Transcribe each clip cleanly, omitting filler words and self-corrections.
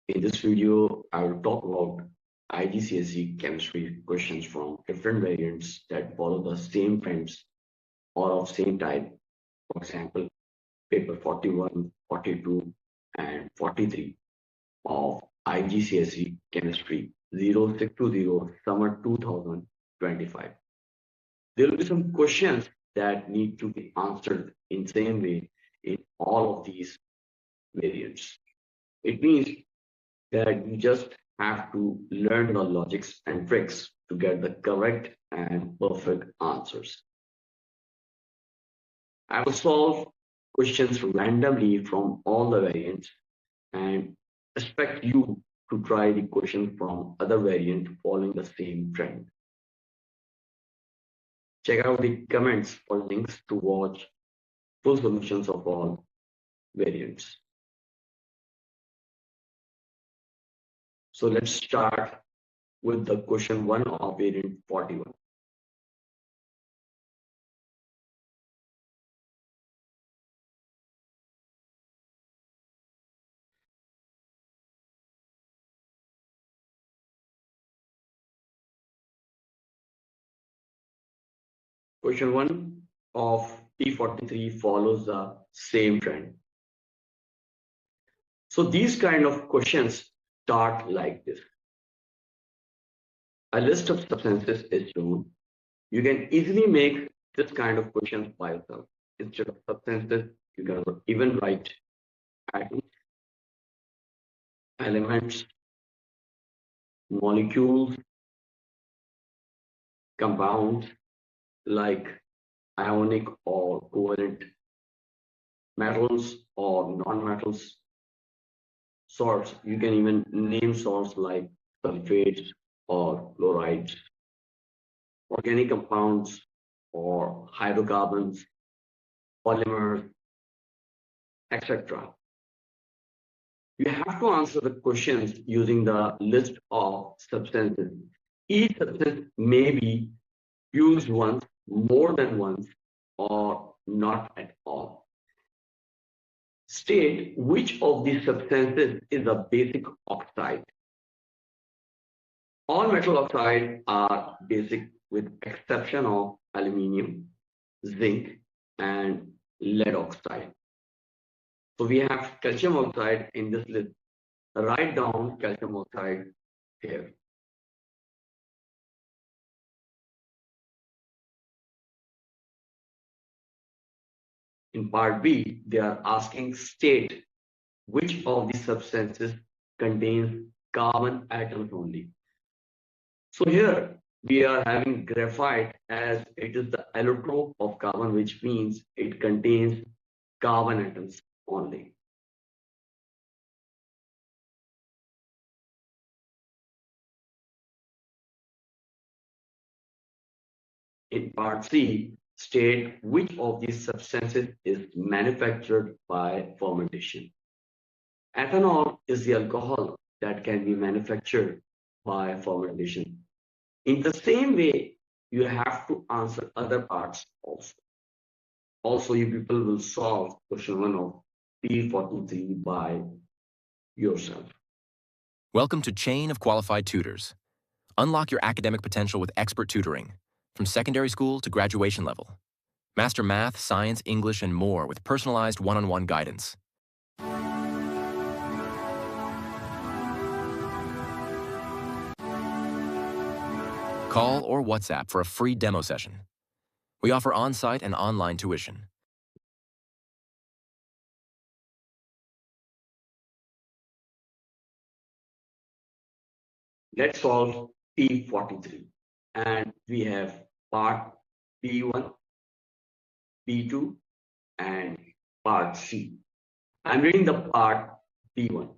In this video, I will talk about IGCSE chemistry questions from different variants that follow the same trends or of same type. For example, paper 41, 42, and 43 of IGCSE chemistry 0620 summer 2025. There will be some questions that need to be answered in same way in all of these variants. It means that you just have to learn the logics and tricks to get the correct and perfect answers. I will solve questions randomly from all the variants and expect you to try the question from other variant following the same trend. Check out the comments for links to watch full solutions of all variants. So let's start with the question 1 of variant 41. Question 1 of P43 follows the same trend. So these kind of questions start like this. A list of substances is shown. You can easily make this kind of questions by yourself. Instead of substances, you can even write atoms, elements, molecules, compounds like ionic or covalent, metals or non-metals, salts. You can even name salts like sulfates or chlorides, organic compounds or hydrocarbons, polymers, etc. You have to answer the questions using the list of substances. Each substance may be used once, more than once, or not at all. State which of these substances is a basic oxide. All metal oxides are basic with exception of aluminium, zinc, and lead oxide. So we have calcium oxide in this list. Write down calcium oxide here. In part B, they are asking state which of these substances contains carbon atoms only. So here we are having graphite as it is the allotrope of carbon, which means it contains carbon atoms only. In part C, state which of these substances is manufactured by fermentation. Ethanol is the alcohol that can be manufactured by fermentation. In the same way, you have to answer other parts also. Also, you people will solve question 1 of P43 by yourself. Welcome to Chain of Qualified Tutors. Unlock your academic potential with expert tutoring, from secondary school to graduation level. Master math, science, English, and more with personalized one-on-one guidance. Call or WhatsApp for a free demo session. We offer on-site and online tuition. Let's solve P43. And we have part P1, P2, and part C. I'm reading the part P1.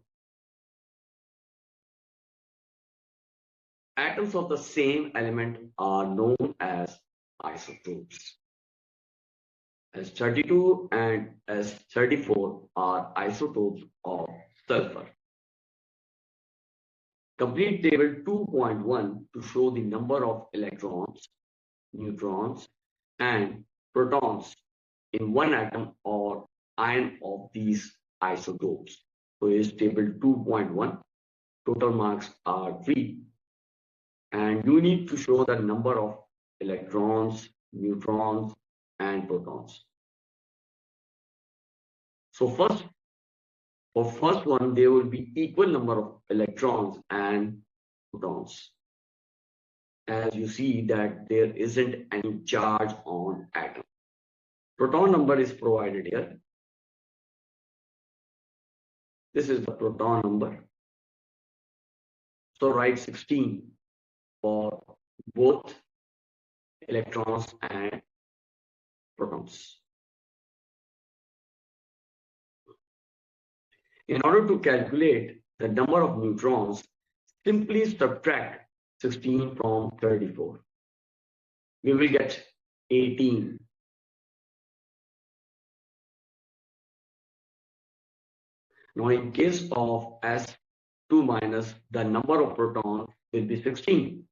Atoms of the same element are known as isotopes. S32 and S34 are isotopes of sulfur. Complete table 2.1 to show the number of electrons, neutrons, and protons in one atom or ion of these isotopes. So here's table 2.1. Total marks are 3. And you need to show the number of electrons, neutrons, and protons. So for first one, there will be equal number of electrons and protons. As you see that there isn't any charge on atom. Proton number is provided here. This is the proton number. So write 16 for both electrons and protons. In order to calculate the number of neutrons, simply subtract 16 from 34. We will get 18. Now in case of S2 minus, the number of protons will be 16.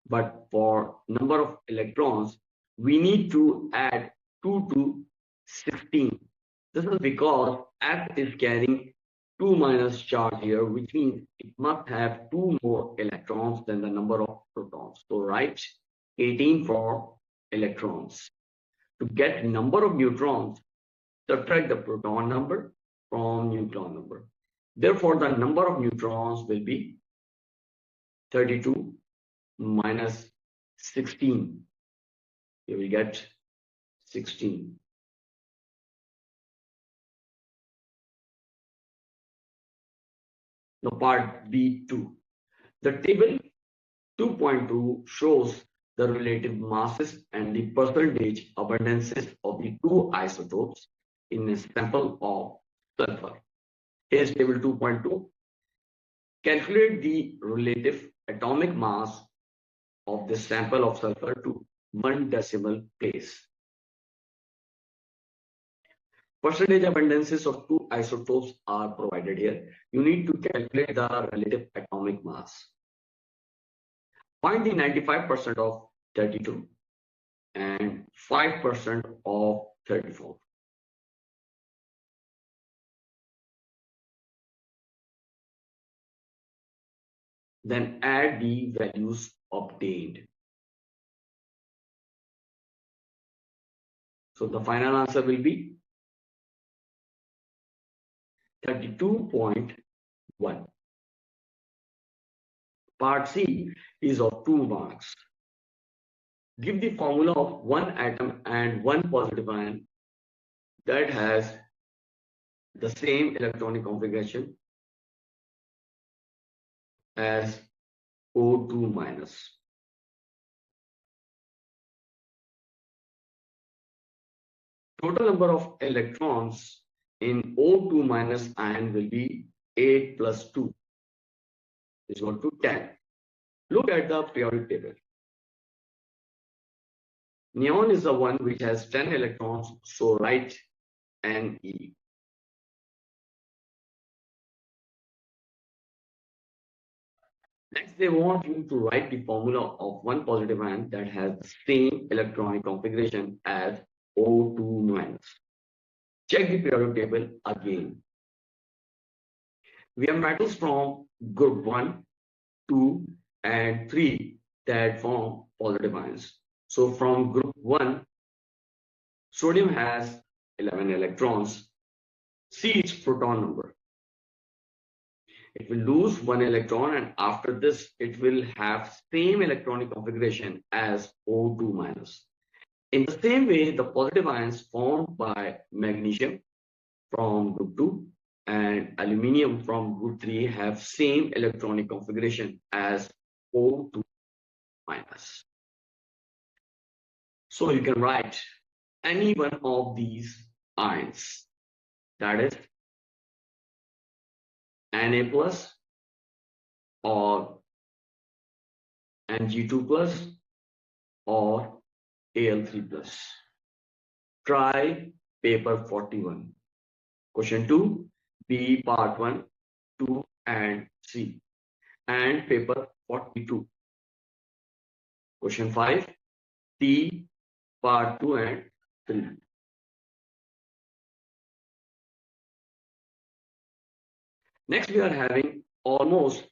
But for number of electrons, we need to add 2 to 16. This is because S is carrying 2 minus charge here, which means it must have 2 more electrons than the number of protons. So write 18 for electrons. To get number of neutrons, subtract the proton number from neutron number. Therefore, the number of neutrons will be 32 minus 16. You will get 16. Now part B2. The table 2.2 shows the relative masses and the percentage abundances of the two isotopes in a sample of sulfur. Here's table 2.2. Calculate the relative atomic mass of the sample of sulfur to 1 decimal place. Percentage abundances of two isotopes are provided here. You need to calculate the relative atomic mass. Find the 95% of 32 and 5% of 34. Then add the values obtained. So the final answer will be 32.1. Part C is of 2 marks. Give the formula of one atom and one positive ion that has the same electronic configuration as O2 minus. Total number of electrons in O2 minus ion will be 8 plus 2 is equal to 10. Look at the periodic table. Neon is the one which has 10 electrons, so write Ne. Next, they want you to write the formula of one positive ion that has the same electronic configuration as O2 minus. Check the periodic table again. We have metals from group 1, 2, and 3 that form positive ions. So from group 1, sodium has 11 electrons. See its proton number. It will lose 1 electron, and after this, it will have same electronic configuration as O2 minus. In the same way, the positive ions formed by magnesium from group 2 and aluminium from group 3 have same electronic configuration as O2 minus. So you can write any one of these ions, that is Na plus or Mg2 plus or Al3 plus. Try paper 41. Question 2, B part 1, 2 and C, and paper 42. Question 5, D part 2 and 3. Next, we are having almost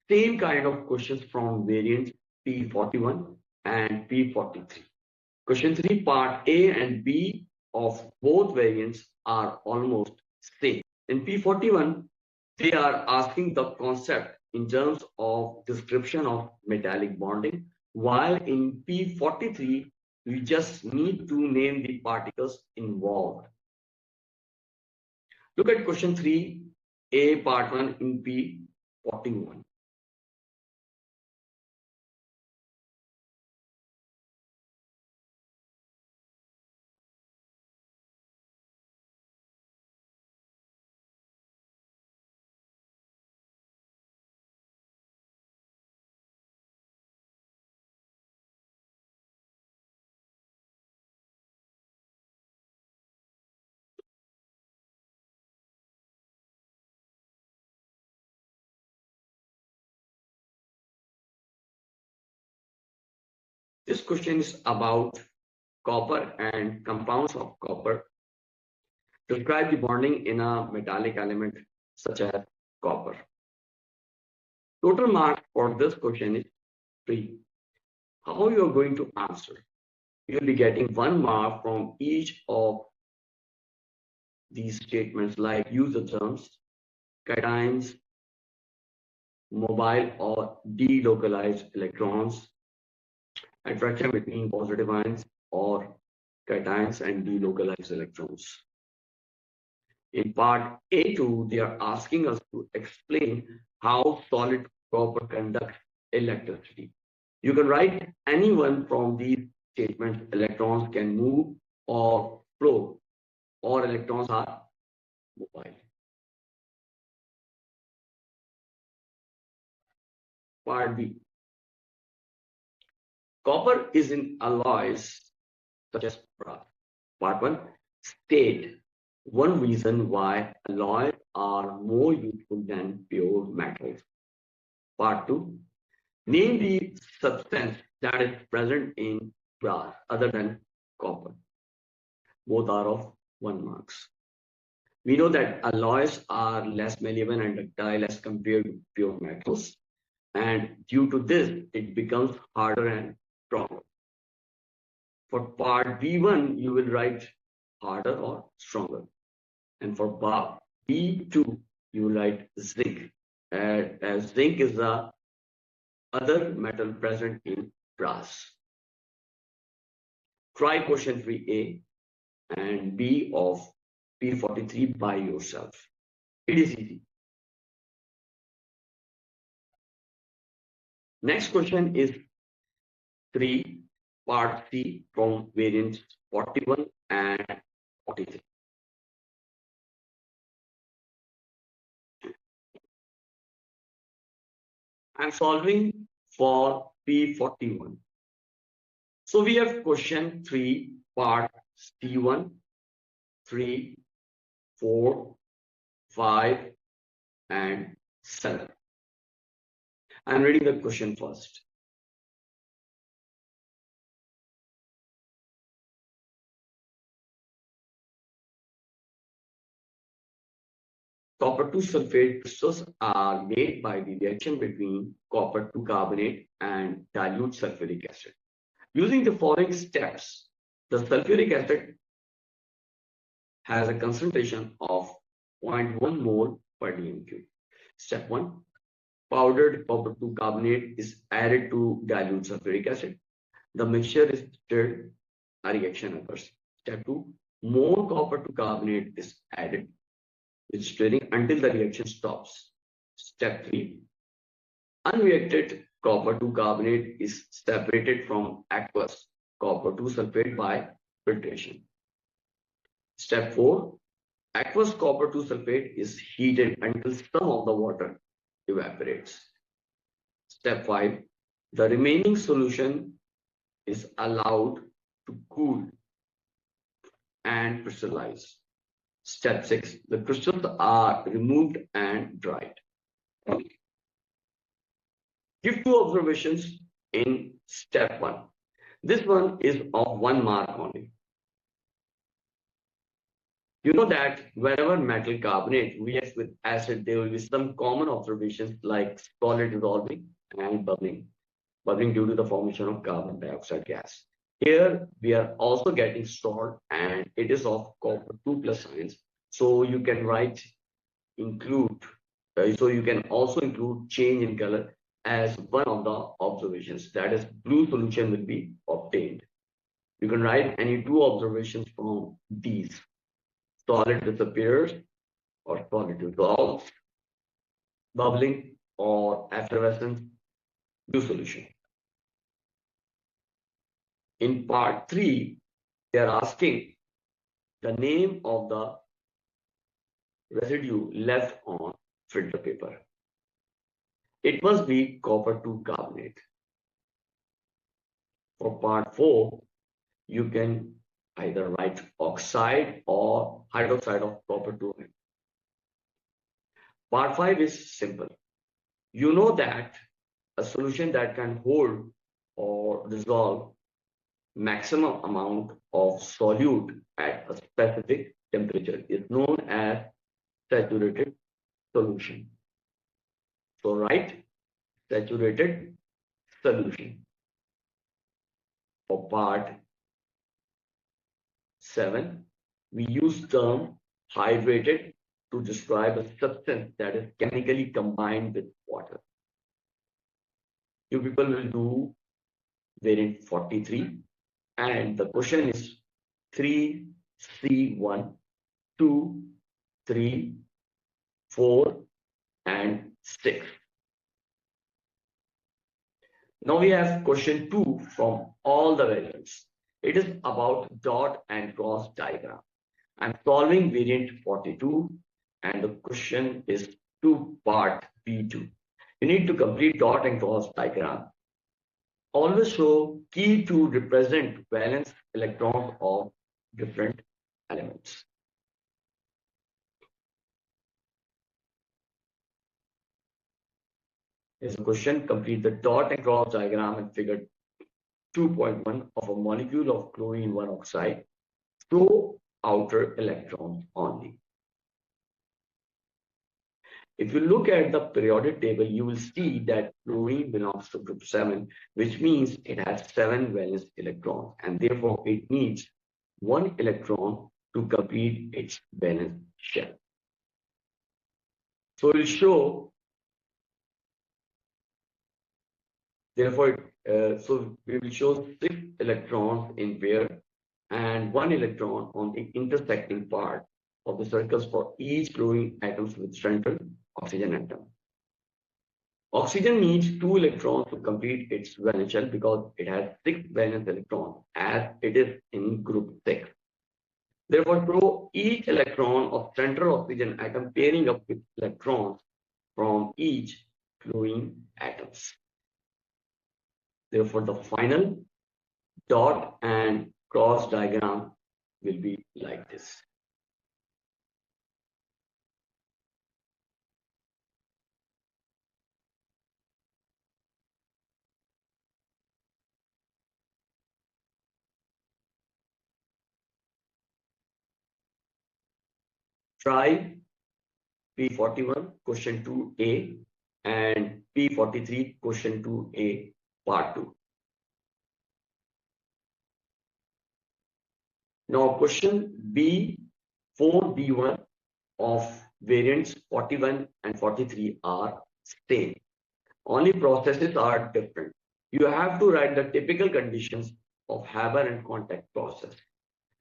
same kind of questions from variants P41 and P43. Question 3, part A and B of both variants are almost same. In P41, they are asking the concept in terms of description of metallic bonding, while in P43, we just need to name the particles involved. Look at question 3A, part 1 in P41. This question is about copper and compounds of copper. Describe the bonding in a metallic element such as copper. Total mark for this question is 3. How you are going to answer? You will be getting 1 mark from each of these statements, like use the terms cations, mobile or delocalized electrons, attraction between positive ions, or cations and delocalized electrons. In part A2, they are asking us to explain how solid copper conducts electricity. You can write any one from these statements. Electrons can move or flow, or electrons are mobile. Part B. Copper is in alloys such as brass. Part 1. State one reason why alloys are more useful than pure metals. Part 2. Name the substance that is present in brass other than copper. Both are of 1 marks. We know that alloys are less malleable and ductile as compared to pure metals, and due to this, it becomes harder and stronger. For part B1, you will write harder or stronger, and for part B2, you will write zinc, as zinc is the other metal present in brass. Try question 3A and B of P43 by yourself. It is easy. Next question is 3, part C from variants 41 and 43. I'm solving for P41. So we have question 3, part C1, 3, 4, 5, and 7. I'm reading the question first. Copper 2 sulfate crystals are made by the reaction between copper 2 carbonate and dilute sulfuric acid. Using the following steps, the sulfuric acid has a concentration of 0.1 mole per dm³. Step 1. Powdered copper 2 carbonate is added to dilute sulfuric acid. The mixture is stirred, a reaction occurs. Step 2. More copper 2 carbonate is added with stirring until the reaction stops. Step 3. Unreacted copper 2 carbonate is separated from aqueous copper 2 sulfate by filtration. Step 4. Aqueous copper 2 sulfate is heated until some of the water evaporates. Step 5. The remaining solution is allowed to cool and crystallize. Step 6. The crystals are removed and dried. Give 2 observations in step 1. This one is of 1 mark only. You know that whenever metal carbonate reacts with acid, there will be some common observations like solid dissolving and bubbling due to the formation of carbon dioxide gas. Here we are also getting salt and it is of copper 2 plus signs. So you can so you can also include change in color as one of the observations. That is, blue solution will be obtained. You can write any two observations from these. Solid disappears or solid dissolves, bubbling or effervescence, blue solution. In part 3, they are asking the name of the residue left on filter paper. It must be copper 2 carbonate. For part 4, you can either write oxide or hydroxide of copper 2. Part 5 is simple. You know that a solution that can hold or dissolve maximum amount of solute at a specific temperature is known as saturated solution. So write saturated solution. For part 7, we use term hydrated to describe a substance that is chemically combined with water. You people will do variant 43 and the question is 3C1, 2, 3, 4 and 6. Now we have question 2 from all the variants. It is about dot and cross diagram. I'm solving variant 42 and the question is 2 part B2. You need to complete dot and cross diagram. Always show key to represent valence electrons of different elements. Here's a question. Complete the dot and cross diagram in figure 2.1 of a molecule of chlorine 1 oxide. Show outer electrons only. If you look at the periodic table, you will see that chlorine belongs to group 7, which means it has 7 valence electrons, and therefore it needs 1 electron to complete its valence shell. So it will show, therefore, so we will show 6 electrons in pair and 1 electron on the intersecting part of the circles for each chlorine atoms with central oxygen atom. Oxygen needs 2 electrons to complete its valence shell because it has 6 valence electrons as it is in group 6. Therefore, throw each electron of central oxygen atom pairing up with electrons from each chlorine atoms. Therefore, the final dot and cross diagram will be like this. Try P41 question 2a and P43 question 2a part 2. Now question B4B1 of variants 41 and 43 are same. Only processes are different. You have to write the typical conditions of Haber and contact process.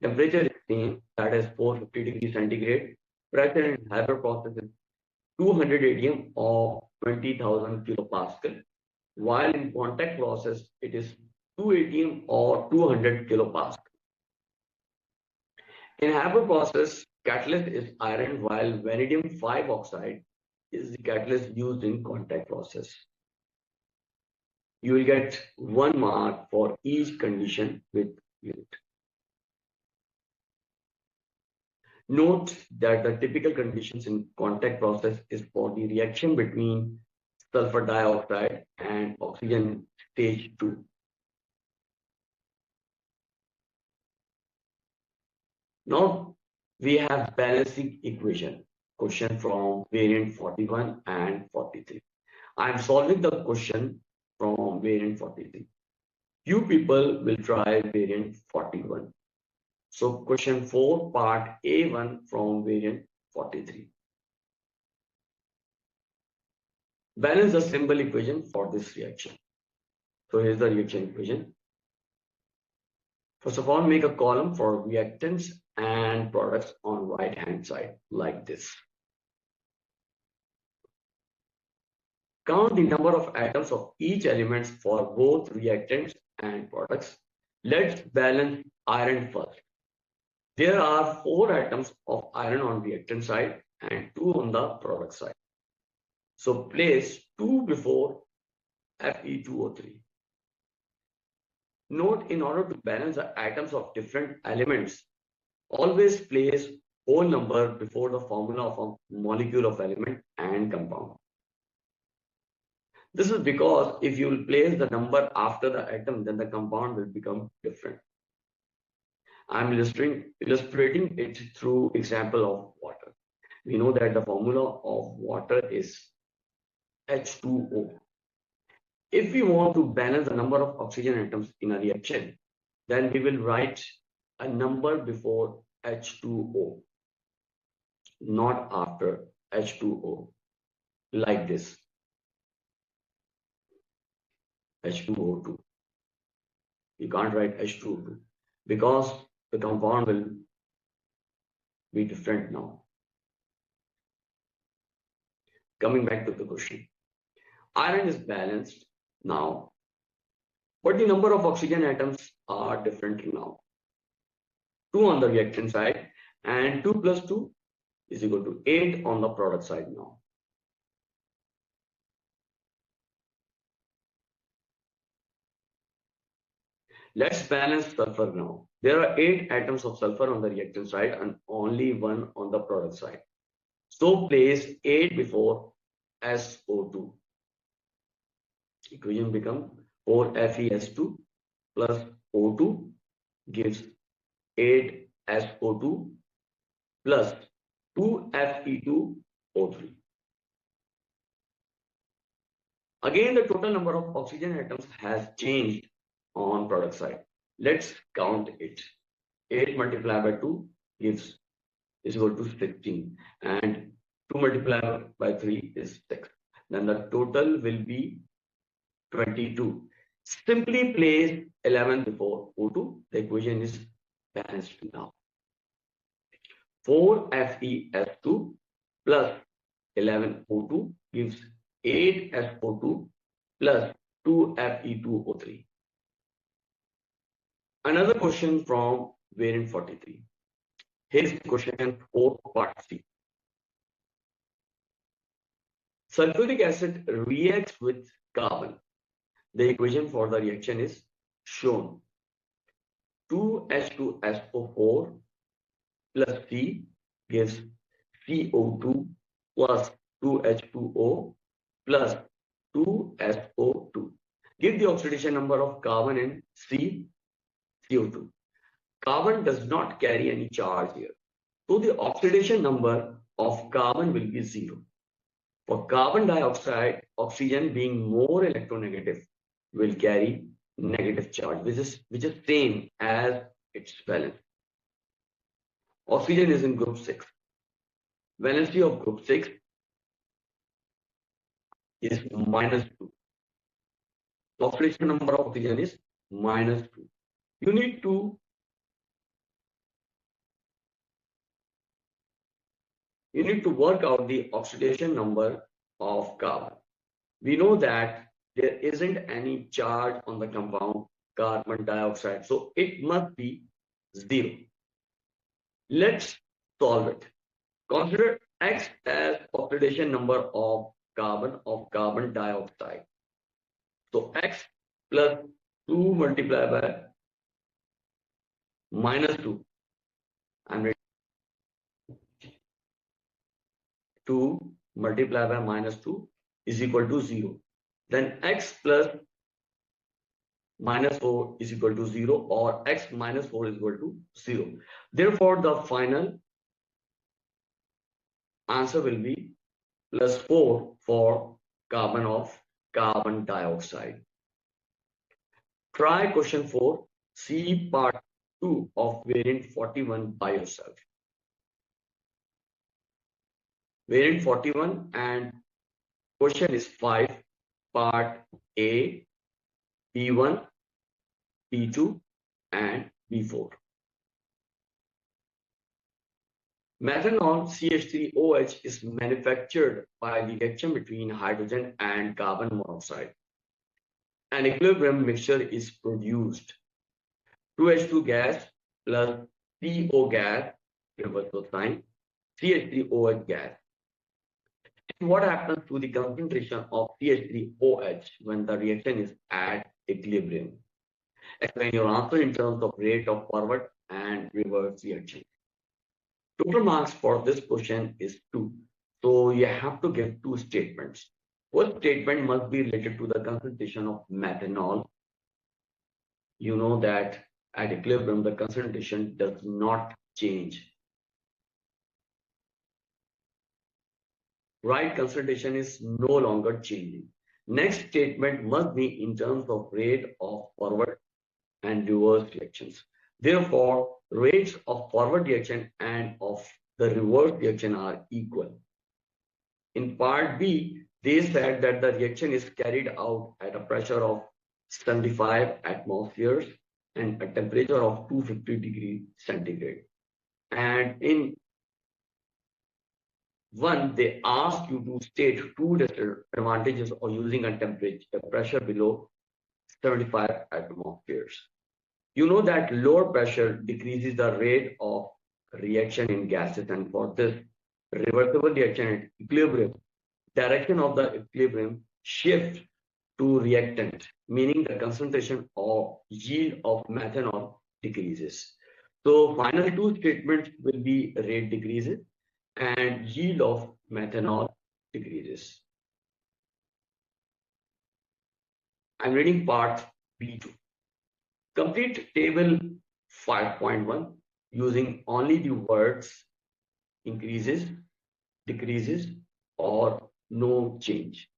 Temperature is same, that is 450 degrees centigrade. Pressure in Haber process is 200 atm or 20,000 kilopascal, while in contact process it is 2 atm or 200 kilopascal. In Haber process, catalyst is iron, while vanadium 5 oxide is the catalyst used in contact process. You will get 1 mark for each condition with unit. Note that the typical conditions in contact process is for the reaction between sulfur dioxide and oxygen stage 2. Now we have balancing equation. Question from variant 41 and 43. I am solving the question from variant 43. You people will try variant 41. So question 4 part A1 from variant 43. Balance the symbol equation for this reaction. So here's the reaction equation. First of all, make a column for reactants and products on right hand side like this. Count the number of atoms of each element for both reactants and products. Let's balance iron first. There are 4 atoms of iron on reactant side and 2 on the product side. So place 2 before Fe2O3. Note, in order to balance the atoms of different elements, always place whole number before the formula of a molecule of element and compound. This is because if you will place the number after the atom, then the compound will become different. I'm illustrating it through example of water. We know that the formula of water is H2O. If we want to balance the number of oxygen atoms in a reaction, then we will write a number before H2O, not after H2O, like this. H2O2. You can't write H2O2 because the compound will be different now. Coming back to the question. Iron is balanced now, but the number of oxygen atoms are different now. 2 on the reactant side and 2 plus 2 is equal to 8 on the product side now. Let's balance sulfur now. There are 8 atoms of sulfur on the reactant side and only 1 on the product side. So place 8 before SO2. Equation become 4FeS2 plus O2 gives 8SO2 plus 2Fe2O3. Again, the total number of oxygen atoms has changed on product side. Let's count it. 8 multiplied by 2 gives is equal to 16 and 2 multiplied by 3 is 6. Then the total will be 22. Simply place 11 before O2. The equation is balanced now. 4FeS2 plus 11O2 gives 8SO2 plus 2Fe2O3. Another question from variant 43. Here's question 4 part C. Sulfuric acid reacts with carbon. The equation for the reaction is shown. 2H2SO4 plus C gives CO2 plus 2H2O plus 2SO2. Give the oxidation number of carbon in CO2. Carbon does not carry any charge here. So the oxidation number of carbon will be 0. For carbon dioxide, oxygen being more electronegative will carry negative charge, which is same as its valence. Oxygen is in group 6. Valency of group 6 is -2. The oxidation number of oxygen is -2. You need to work out the oxidation number of carbon. We know that there isn't any charge on the compound carbon dioxide, so it must be 0. Let's solve it. Consider X as oxidation number of carbon dioxide. So X plus 2 multiplied by -2. I'm ready. 2 multiplied by -2 is equal to 0. Then X plus -4 is equal to 0, or X minus 4 is equal to 0. Therefore, the final answer will be +4 for carbon dioxide. Try question 4. See part 2 of variant 41 by yourself. Variant 41 and question is 5, part A, P1, P2 and P4. Methanol CH3OH is manufactured by the reaction between hydrogen and carbon monoxide. An equilibrium mixture is produced. 2H2 gas plus CO gas, reversal sign, CH3OH gas. And what happens to the concentration of CH3OH when the reaction is at equilibrium? Explain your answer in terms of rate of forward and reverse reaction. Total marks for this question is 2. So you have to give 2 statements. First statement must be related to the concentration of methanol. You know that at equilibrium, the concentration does not change. Right concentration is no longer changing. Next statement must be in terms of rate of forward and reverse reactions. Therefore, rates of forward reaction and of the reverse reaction are equal. In part B, they said that the reaction is carried out at a pressure of 75 atmospheres and a temperature of 250 degrees centigrade. And in 1, they ask you to state 2 disadvantages of using a pressure below 75 atmospheres. You know that lower pressure decreases the rate of reaction in gases, and for this reversible reaction at equilibrium, direction of the equilibrium shifts to reactant, meaning the concentration or yield of methanol decreases. So final 2 statements will be rate decreases and yield of methanol decreases. I'm reading part B2. Complete table 5.1 using only the words increases, decreases, or no change.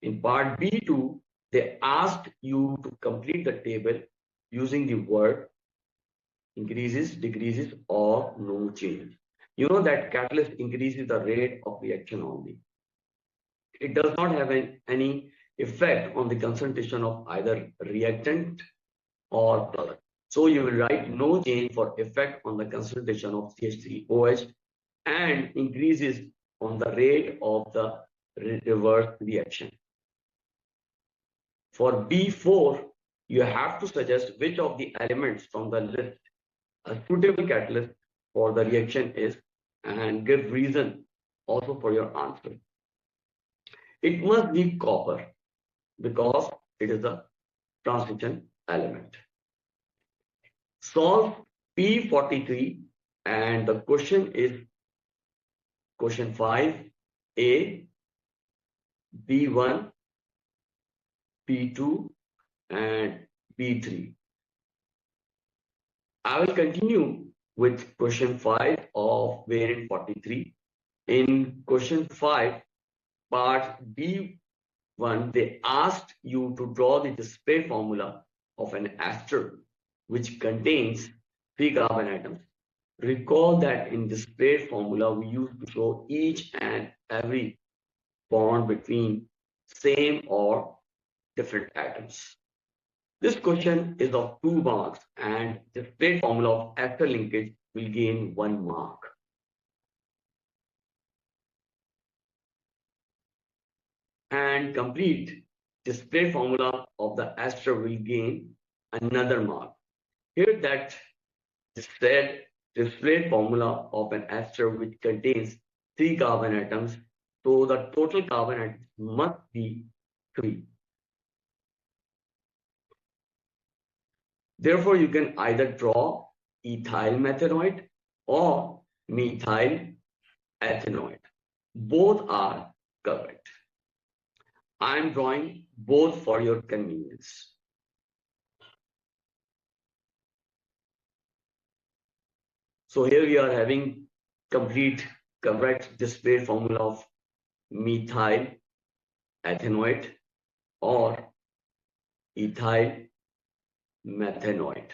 In part B2, they asked you to complete the table using the word increases, decreases, or no change. You know that catalyst increases the rate of reaction only. It does not have any effect on the concentration of either reactant or product. So you will write no change for effect on the concentration of CH3OH and increases on the rate of the reverse reaction. For B4, you have to suggest which of the elements from the list a suitable catalyst for the reaction is and give reason also for your answer. It must be copper because it is a transition element. Solve P43 and the question is question 5A, B1, P2 and P3. I will continue with question 5 of variant 43. In question 5, part B1, they asked you to draw the display formula of an ester which contains 3 carbon atoms. Recall that in display formula, we used to show each and every bond between same or different atoms. This question is of 2 marks and display formula of ester linkage will gain 1 mark. And complete display formula of the ester will gain another mark. Here that said display formula of an ester which contains 3 carbon atoms, so the total carbon atoms must be 3. Therefore, you can either draw ethyl methanoid or methyl ethanoid. Both are correct. I am drawing both for your convenience. So here we are having complete correct displayed formula of methyl ethanoate or ethyl methanoate.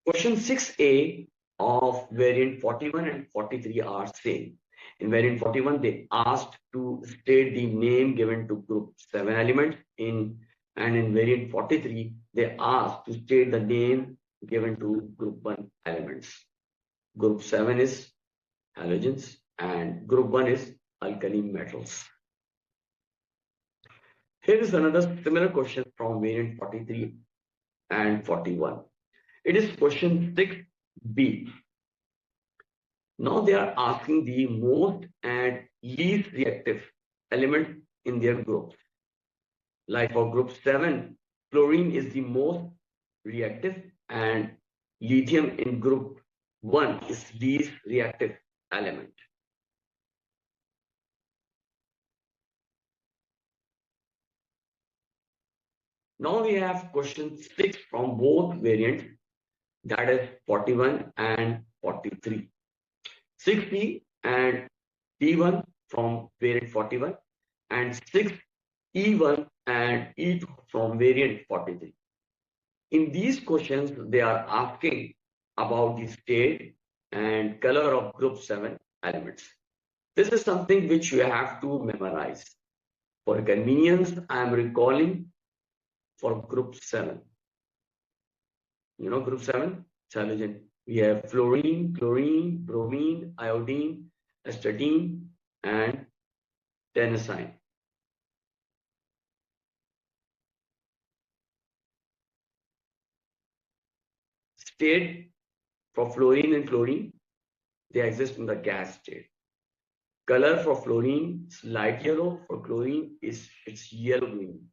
Question 6a of variant 41 and 43 are same. In variant 41, they asked to state the name given to group 7 element, and in variant 43, they asked to state the name given to group 1 elements. Group 7 is halogens and group 1 is alkali metals. Here is another similar question from variant 43 and 41. It is question 6b. Now they are asking the most and least reactive element in their group. Like for group 7, chlorine is the most reactive and lithium in group 1 is least reactive element. Now we have question 6 from both variants, that is 41 and 43. 6B and D1 from variant 41 and 6E1 and E2 from variant 43. In these questions, they are asking about the state and color of group 7 elements. This is something which you have to memorize. For convenience, I am recalling for group 7. You know group 7? Halogen. We have fluorine, chlorine, bromine, iodine, astatine, and tennessine. State for fluorine and chlorine, they exist in the gas state. Color for fluorine is light yellow, for chlorine it's yellow green.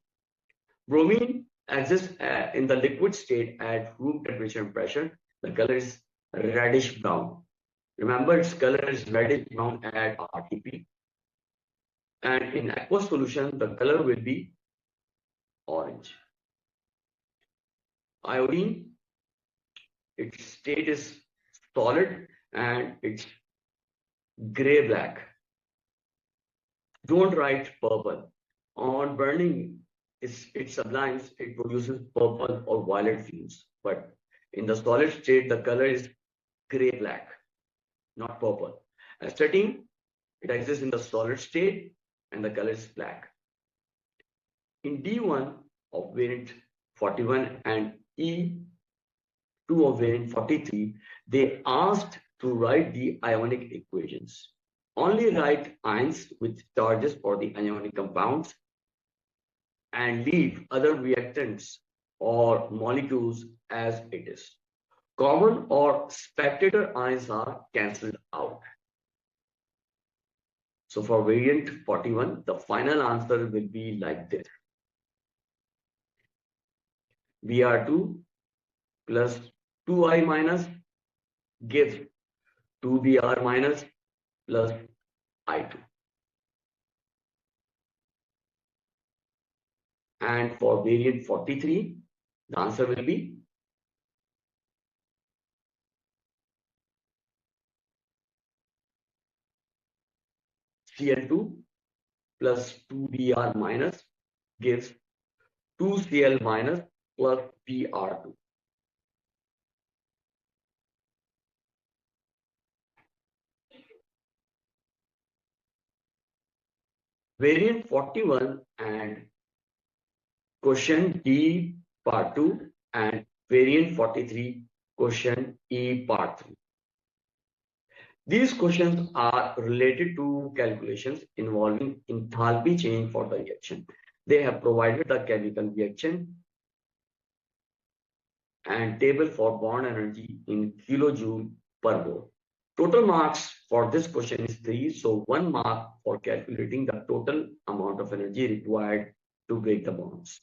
Bromine exists in the liquid state at room temperature and pressure. The color is reddish brown. Remember, its color is reddish brown at RTP. And in aqueous solution, the color will be orange. Iodine, its state is solid and it's gray black. Don't write purple. On burning, it sublimes, it produces purple or violet fumes. But in the solid state, the color is gray black, not purple. Astatine, it exists in the solid state and the color is black. In D1 of variant 41 and E2 of variant 43, they asked to write the ionic equations. Only write ions with charges for the ionic compounds and leave other reactants or molecules as it is. Common or spectator ions are cancelled out. So for variant 41, the final answer will be like this. Br2 plus 2I minus gives 2Br minus plus I2. And for variant 43, the answer will be Cl2 plus 2Br minus gives 2Cl minus plus Br2. Variant 41 and question D part 2 and variant 43 question E part 3. These questions are related to calculations involving enthalpy change for the reaction. They have provided the chemical reaction and table for bond energy in kilojoule per mole. Total marks for this question is 3. So 1 mark for calculating the total amount of energy required to break the bonds.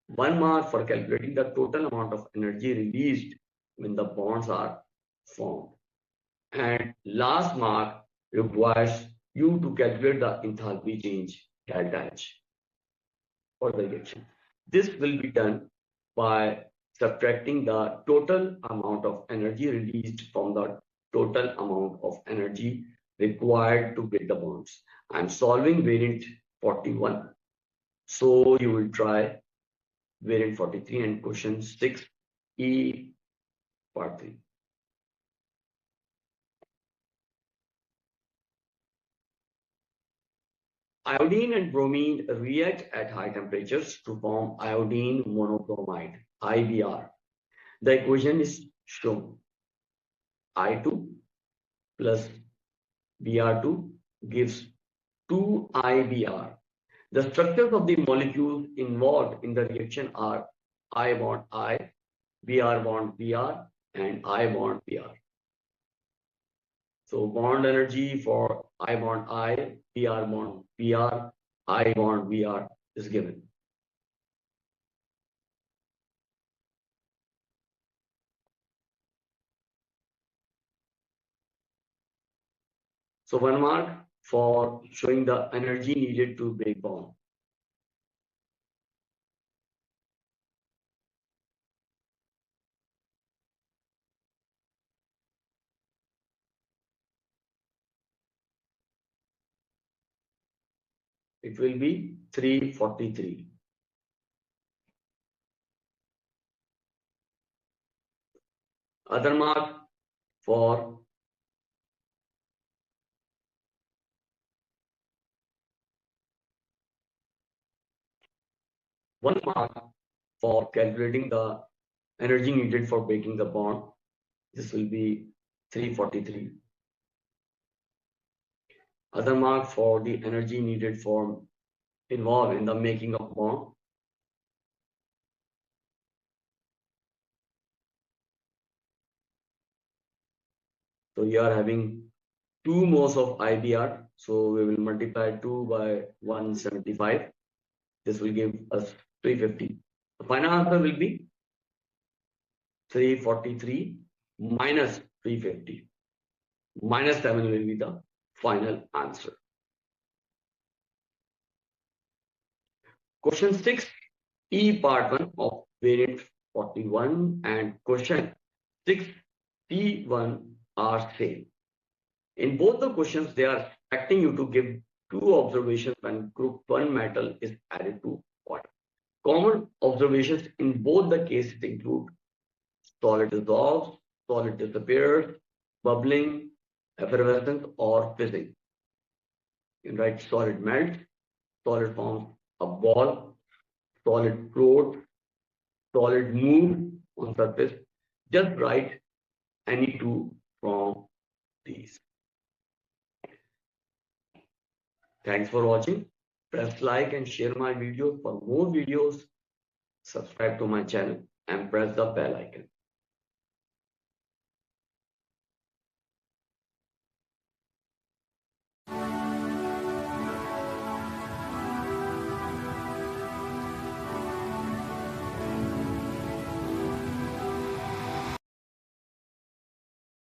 1 mark for calculating the total amount of energy released when the bonds are formed. And last mark requires you to calculate the enthalpy change delta H for the reaction. This will be done by subtracting the total amount of energy released from the total amount of energy required to break the bonds. I'm solving variant 41. So you will try variant 43 and question 6E part 3. Iodine and bromine react at high temperatures to form iodine monobromide, IBR. The equation is shown. I2 plus Br2 gives 2IBr. The structures of the molecules involved in the reaction are I bond I, Br bond Br, and I bond Br. So bond energy for I bond I, Br bond Br, I bond Br is given. So 1 mark for showing the energy needed to break bond. It will be 343. Other mark for one mark for calculating the energy needed for breaking the bond. This will be 343. Other mark for the energy needed for involved in the making of bond. So you are having 2 moles of IBR. So we will multiply 2 by 175. This will give us 350. The final answer will be 343 minus 350. Minus 7 will be the final answer. Question 6E part 1 of variant 41 and question 6C1 are same. In both the questions, they are expecting you to give 2 observations when group 1 metal is added to water. Common observations in both the cases include solid dissolves, solid disappears, bubbling, effervescence, or fizzing. You can write solid melts, solid forms a ball, solid floats, solid move on surface. Just write any 2 from these. Thanks for watching. Press like and share my videos. For more videos, subscribe to my channel and press the bell icon.